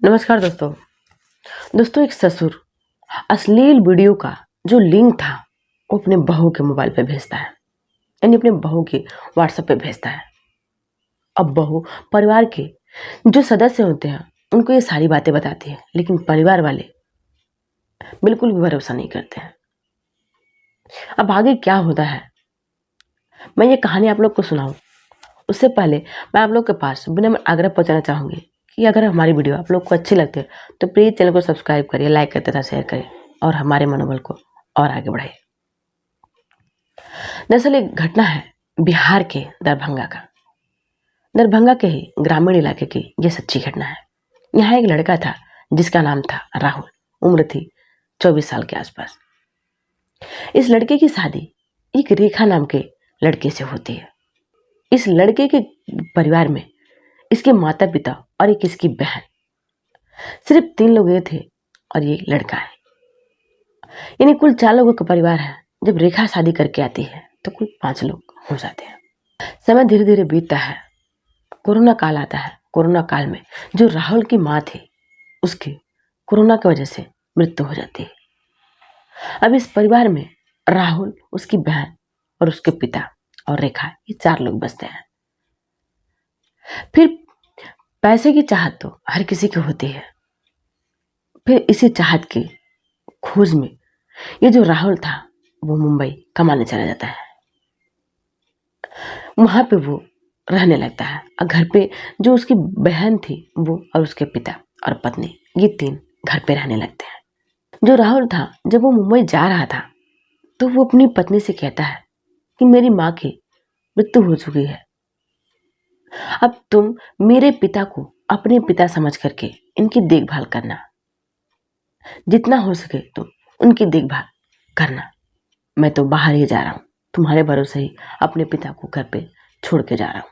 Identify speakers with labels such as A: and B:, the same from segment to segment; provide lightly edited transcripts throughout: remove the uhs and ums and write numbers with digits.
A: नमस्कार दोस्तों। एक ससुर अश्लील वीडियो का जो लिंक था वो अपने बहू के मोबाइल पे भेजता है, यानी अपने बहू के व्हाट्सएप पे भेजता है। अब बहू परिवार के जो सदस्य होते हैं उनको ये सारी बातें बताती है, लेकिन परिवार वाले बिल्कुल भी भरोसा नहीं करते हैं। अब आगे क्या होता है, मैं ये कहानी आप लोग को सुनाऊं उससे पहले मैं आप लोग के पास विनम्र आग्रह पहुंचाना चाहूंगी कि अगर हमारी वीडियो आप लोग को अच्छी लगती है तो प्लीज़ चैनल को सब्सक्राइब करिए, लाइक करते तथा शेयर करिए और हमारे मनोबल को और आगे बढ़ाइए। दरअसल एक घटना है बिहार के दरभंगा का। दरभंगा के ही ग्रामीण इलाके की ये सच्ची घटना है। यहाँ एक लड़का था जिसका नाम था राहुल, उम्र थी 24 साल के आसपास। इस लड़के की शादी एक रेखा नाम के लड़के से होती है। इस लड़के के परिवार में इसके माता पिता और एक इसकी बहन, सिर्फ 3 लोग ये थे और ये लड़का है, यानी कुल 4 लोगों का परिवार है। जब रेखा शादी करके आती है तो कुल 5 लोग हो जाते हैं। समय धीरे धीरे बीतता है, कोरोना काल आता है। कोरोना काल में जो राहुल की माँ थी उसकी कोरोना की वजह से मृत्यु हो जाती है। अब इस परिवार में राहुल, उसकी बहन और उसके पिता और रेखा, ये 4 लोग बसते हैं। फिर पैसे की चाहत तो हर किसी की होती है। फिर इसी चाहत की खोज में ये जो राहुल था वो मुंबई कमाने चला जाता है। वहां पे वो रहने लगता है और घर पे जो उसकी बहन थी वो और उसके पिता और पत्नी, ये 3 घर पे रहने लगते हैं। जो राहुल था जब वो मुंबई जा रहा था तो वो अपनी पत्नी से कहता है कि मेरी माँ की मृत्यु हो चुकी है, अब तुम मेरे पिता को अपने पिता समझ करके इनकी देखभाल करना, जितना हो सके तुम उनकी देखभाल करना। मैं तो बाहर ही जा रहा हूँ, तुम्हारे भरोसे ही अपने पिता को घर पे छोड़ के जा रहा हूँ।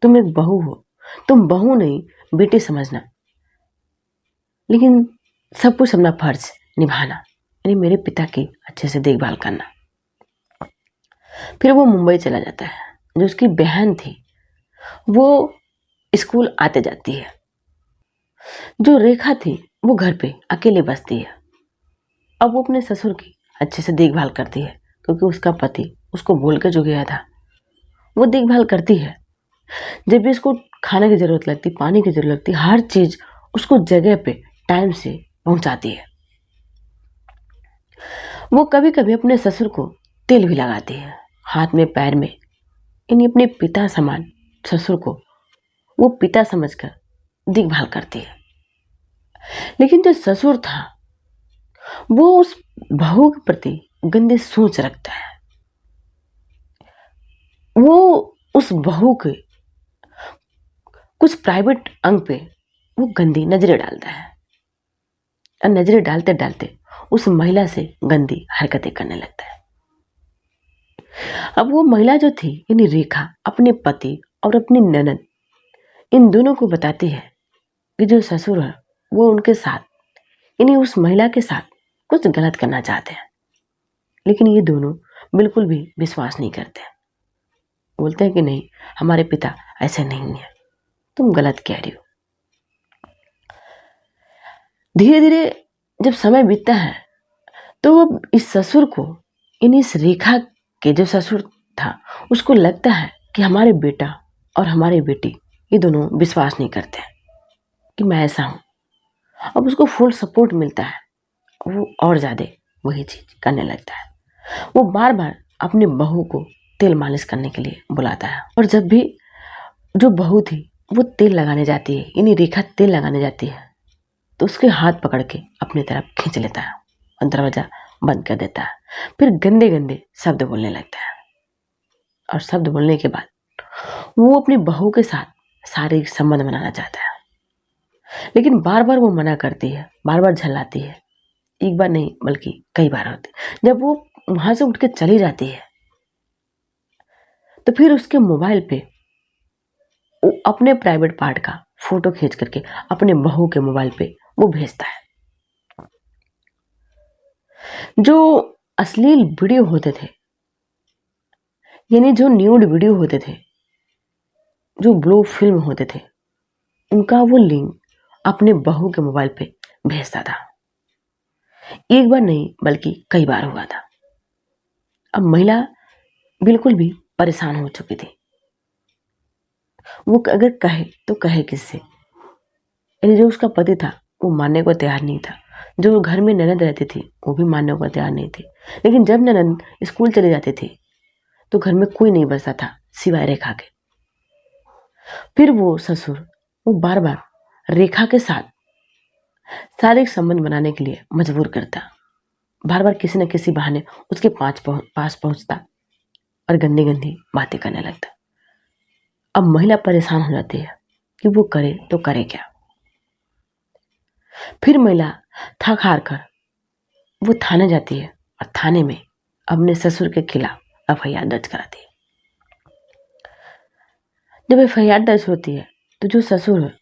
A: तुम एक बहू हो, तुम बहू नहीं बेटी समझना, लेकिन सब कुछ अपना फर्ज निभाना, यानी मेरे पिता की अच्छे से देखभाल करना। फिर वो मुंबई चला जाता है। जो उसकी बहन थी वो स्कूल आते जाती है। जो रेखा थी वो घर पे अकेले बसती है। अब वो अपने ससुर की अच्छे से देखभाल करती है, क्योंकि उसका पति उसको बोल के जो गया था वो देखभाल करती है। जब भी उसको खाने की जरूरत लगती, पानी की जरूरत लगती, हर चीज उसको जगह पे टाइम से पहुंचाती है। वो कभी कभी अपने ससुर को तेल भी लगाती है हाथ में पैर में, यानी अपने पिता समान ससुर को वो पिता समझकर देखभाल करती है। लेकिन जो ससुर था वो उस बहू के प्रति गंदी सोच रखता है। वो उस बहू के कुछ प्राइवेट अंग पे वो गंदी नजरें डालता है और नजरें डालते डालते उस महिला से गंदी हरकतें करने लगता है। अब वो महिला जो थी यानी रेखा अपने पति और अपनी ननद, इन दोनों को बताती है कि जो ससुर है वो उनके साथ, यानी उस महिला के साथ कुछ गलत करना चाहते हैं। लेकिन ये दोनों बिल्कुल भी विश्वास नहीं करते। बोलते हैं कि नहीं, हमारे पिता ऐसे नहीं है, तुम गलत कह रही हो। धीरे धीरे जब समय बीतता है तो अब इस ससुर को, इन इस रेखा के जो ससुर था उसको लगता है कि हमारे बेटा और हमारी बेटी ये दोनों विश्वास नहीं करते कि मैं ऐसा हूं। अब उसको फुल सपोर्ट मिलता है, वो और ज्यादा वही चीज करने लगता है। वो बार बार अपनी बहू को तेल मालिश करने के लिए बुलाता है, और जब भी जो बहू थी वो तेल लगाने जाती है, यानी रेखा तेल लगाने जाती है, तो उसके हाथ पकड़ के अपनी तरफ खींच लेता है और दरवाजा बंद कर देता है। फिर गंदे गंदे शब्द बोलने लगता है, और शब्द बोलने के बाद वो अपनी बहू के साथ शारीरिक संबंध बनाना चाहता है। लेकिन बार बार वो मना करती है, बार बार झल्लाती है। एक बार नहीं बल्कि कई बार होती। जब वो वहां से उठ के चली जाती है तो फिर उसके मोबाइल पे वो अपने प्राइवेट पार्ट का फोटो खींच करके अपने बहू के मोबाइल पे वो भेजता है। जो अश्लील वीडियो होते थे, यानी जो न्यूड वीडियो होते थे, जो ब्लू फिल्म होते थे, उनका वो लिंक अपने बहू के मोबाइल पे भेजता था। एक बार नहीं बल्कि कई बार हुआ था। अब महिला बिल्कुल भी परेशान हो चुकी थी। वो अगर कहे तो कहे किससे? यानी जो उसका पति था वो मानने को तैयार नहीं था। जो घर में ननद रहती थी वो भी मानने को तैयार नहीं थी। लेकिन जब ननद स्कूल चले जाती थी तो घर में कोई नहीं बचता था सिवाय रेखा के। फिर वो ससुर वो बार बार रेखा के साथ शारीरिक संबंध बनाने के लिए मजबूर करता। बार बार किसी न किसी बहाने उसके पास पहुंचता और गंदी गंदी बातें करने लगता। अब महिला परेशान हो जाती है कि वो करे तो करे क्या। फिर महिला थक हार कर वो थाने जाती है और थाने में अपने ससुर के खिलाफ एफआईआर दर्ज कराती है। जब एफआईआर दर्ज होती है तो जो ससुर है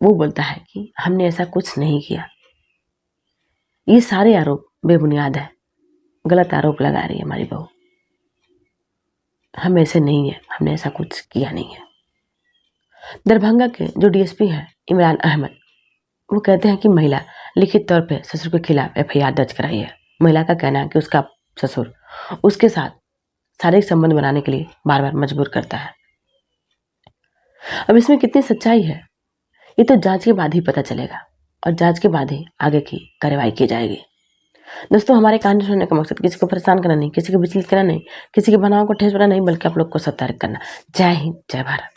A: वो बोलता है कि हमने ऐसा कुछ नहीं किया, ये सारे आरोप बेबुनियाद है, गलत आरोप लगा रही है हमारी बहू, हम ऐसे नहीं है, हमने ऐसा कुछ किया नहीं है। दरभंगा के जो डीएसपी हैं इमरान अहमद वो कहते हैं कि महिला लिखित तौर पे ससुर के खिलाफ एफआईआर दर्ज कराई है। महिला का कहना है कि उसका ससुर उसके साथ शारीरिक संबंध बनाने के लिए बार बार मजबूर करता है। अब इसमें कितनी सच्चाई है ये तो जांच के बाद ही पता चलेगा और जांच के बाद ही आगे की कार्रवाई की जाएगी। दोस्तों, हमारे कहानी सुनने का मकसद किसी को परेशान करना नहीं, किसी को विचलित करना नहीं, किसी की भावनाओं को ठेस देना नहीं, बल्कि आप लोग को सतर्क करना। जय हिंद, जय भारत।